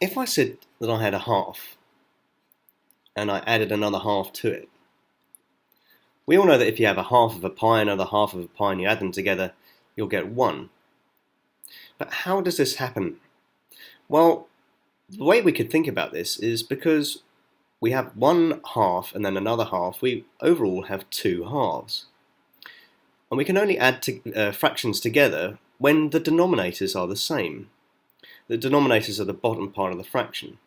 If I said that I had a half and I added another half to it, we all know that if you have a half of a pie and another half of a pie and you add them together, you'll get 1. But how does this happen? Well, the way we could think about this is because we have one half and then another half, we overall have 2 halves. And we can only add fractions together when the denominators are the same. The denominators are the bottom part of the fraction.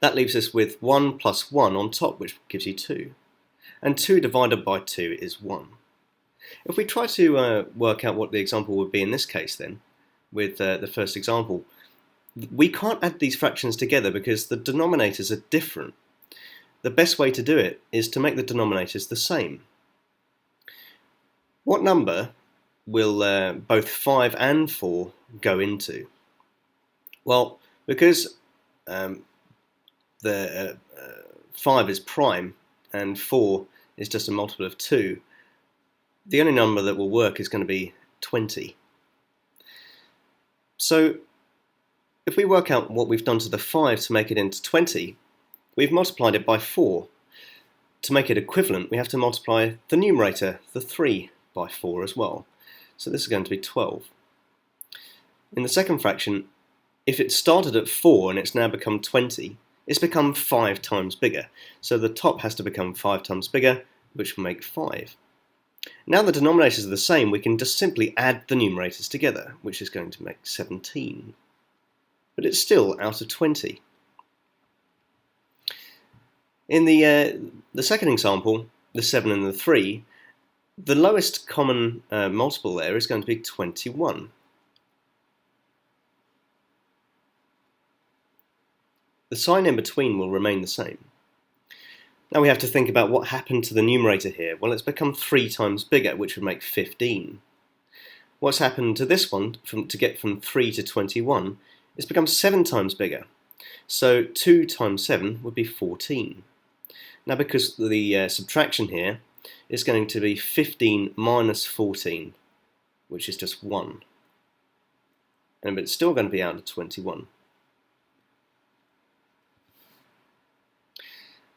That leaves us with 1 plus 1 on top, which gives you 2. And 2 divided by 2 is 1. If we try to work out what the example would be in this case then, with the first example, we can't add these fractions together because the denominators are different. The best way to do it is to make the denominators the same. What number will both 5 and 4 go into? Well, because the 5 is prime and 4 is just a multiple of 2, the only number that will work is going to be 20. So if we work out what we've done to the 5 to make it into 20, we've multiplied it by 4. To make it equivalent, we have to multiply the numerator, the 3, by 4 as well. So this is going to be 12. In the second fraction, if it started at 4 and it's now become 20, it's become 5 times bigger. So the top has to become 5 times bigger, which will make 5. Now the denominators are the same, we can just simply add the numerators together, which is going to make 17. But it's still out of 20. In the second example, the 7 and the 3, the lowest common multiple there is going to be 21. The sign in between will remain the same. Now we have to think about what happened to the numerator here. Well, it's become 3 times bigger, which would make 15. What's happened to this one, to get from 3 to 21, it's become 7 times bigger. So 2 times 7 would be 14. Now because the subtraction here is going to be 15 minus 14, which is just 1. And it's still going to be out of 21.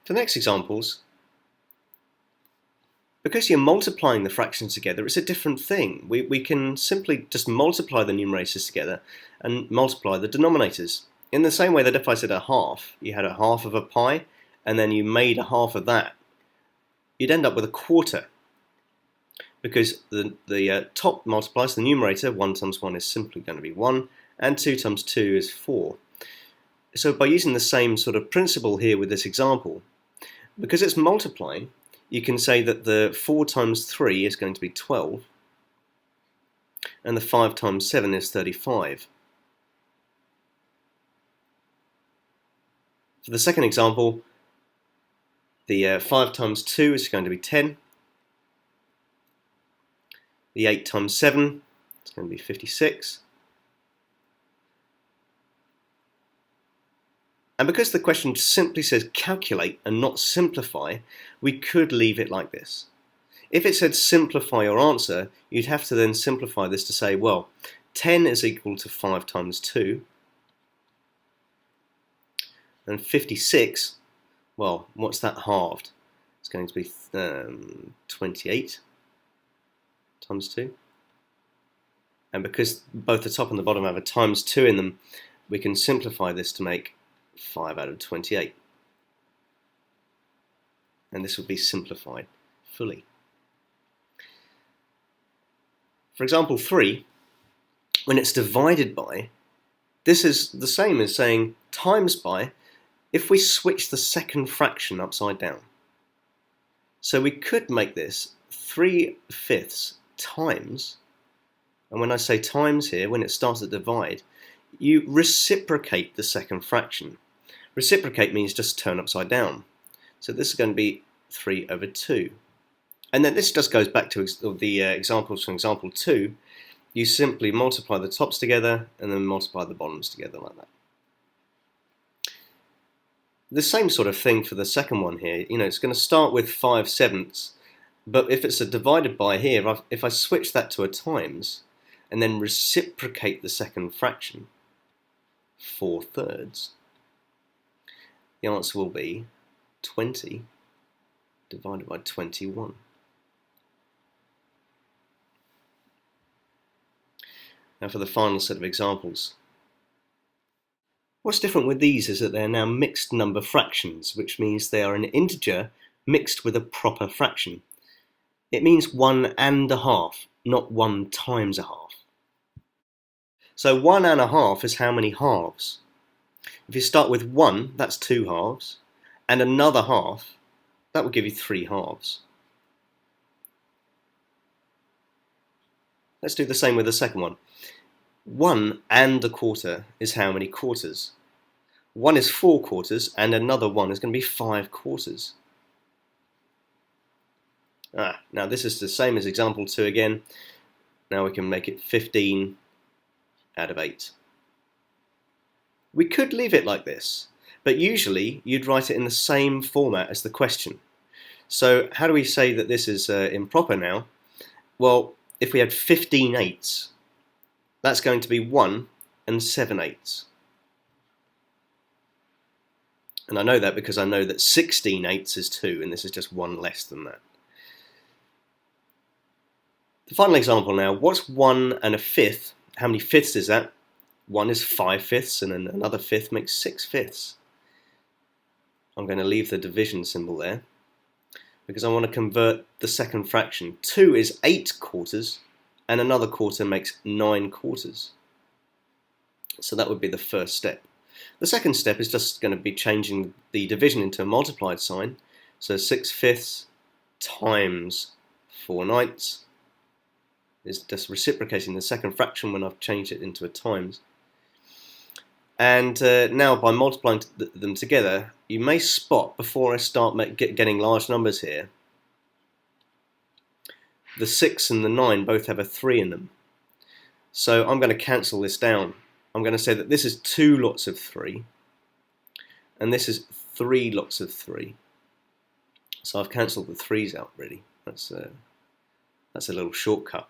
For the next examples, because you're multiplying the fractions together, it's a different thing. We can simply just multiply the numerators together and multiply the denominators. In the same way that if I said a half, you had a half of a pie, and then you made a half of that, you'd end up with a quarter. Because the top multiplies the numerator, 1 times 1 is simply going to be 1, and 2 times 2 is 4. So by using the same sort of principle here with this example, because it's multiplying, you can say that the 4 times 3 is going to be 12, and the 5 times 7 is 35. For the second example, the 5 times 2 is going to be 10, the 8 times 7 is going to be 56, and because the question simply says calculate and not simplify, we could leave it like this. If it said simplify your answer, you'd have to then simplify this to say, well, 10 is equal to 5 times 2, and 56, well, what's that halved? It's going to be 28 times 2. And because both the top and the bottom have a times 2 in them, we can simplify this to make 5 out of 28. And this will be simplified fully. For example 3, when it's divided by, this is the same as saying times by if we switch the second fraction upside down. So we could make this 3/5 times, and when I say times here, when it starts to divide, you reciprocate the second fraction. Reciprocate means just turn upside down. So this is going to be 3 over 2. And then this just goes back to the examples from example 2. You simply multiply the tops together and then multiply the bottoms together like that. The same sort of thing for the second one here. It's going to start with 5/7, but if it's a divided by here, if I switch that to a times and then reciprocate the second fraction, 4/3, the answer will be 20 divided by 21. Now for the final set of examples. What's different with these is that they are now mixed number fractions, which means they are an integer mixed with a proper fraction. It means 1.5, not 1 times a half. So 1.5 is how many halves? If you start with 1, that's 2 halves, and another half, that would give you 3 halves. Let's do the same with the second one. 1.25 is how many quarters? 1 is 4 quarters, and another 1 is going to be 5 quarters. Now this is the same as example 2 again. Now we can make it 15 out of 8. We could leave it like this, but usually you'd write it in the same format as the question. So how do we say that this is improper now? Well, if we had 15 eighths, that's going to be 1 and 7 eighths. And I know that because I know that 16 eighths is 2, and this is just 1 less than that. The final example now, what's 1 and a fifth? How many fifths is that? 1 is 5/5, and then another fifth makes 6/5. I'm going to leave the division symbol there because I want to convert the second fraction. 2 is 8 quarters, and another quarter makes 9 quarters. So that would be the first step. The second step is just going to be changing the division into a multiplied sign. So 6/5 times 4/9 is just reciprocating the second fraction when I've changed it into a times. And now by multiplying them together, you may spot, before I start getting large numbers here, the 6 and the 9 both have a 3 in them. So I'm going to cancel this down. I'm going to say that this is 2 lots of 3, and this is 3 lots of 3. So I've cancelled the 3's out, really. That's a little shortcut.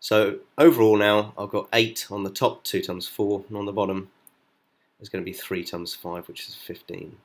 So overall now, I've got 8 on the top, 2 times 4, and on the bottom is going to be 3 times 5, which is 15.